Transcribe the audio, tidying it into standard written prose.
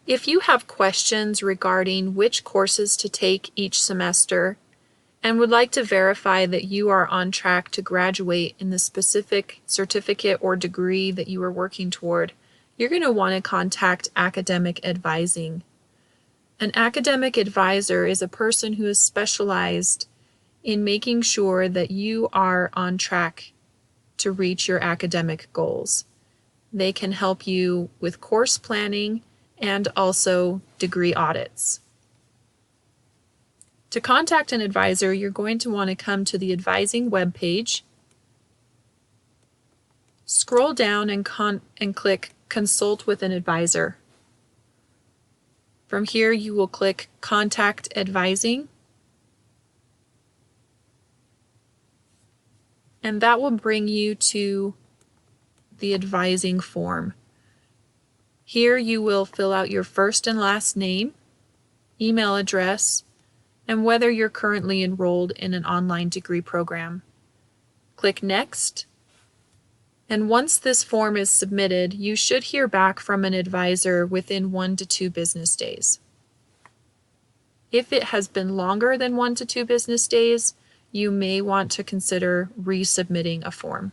If you have questions regarding which courses to take each semester and would like to verify that you are on track to graduate in the specific certificate or degree that you are working toward, you're going to want to contact Academic Advising. An academic advisor is a person who is specialized in making sure that you are on track to reach your academic goals. They can help you with course planning and also degree audits. To contact an advisor, you're going to want to come to the advising webpage, scroll down and click Consult with an Advisor. From here, you will click Contact Advising, and that will bring you to the advising form. Here you will fill out your first and last name, email address, and whether you're currently enrolled in an online degree program. Click Next, and once this form is submitted, you should hear back from an advisor within 1 to 2 business days. If it has been longer than 1 to 2 business days, you may want to consider resubmitting a form.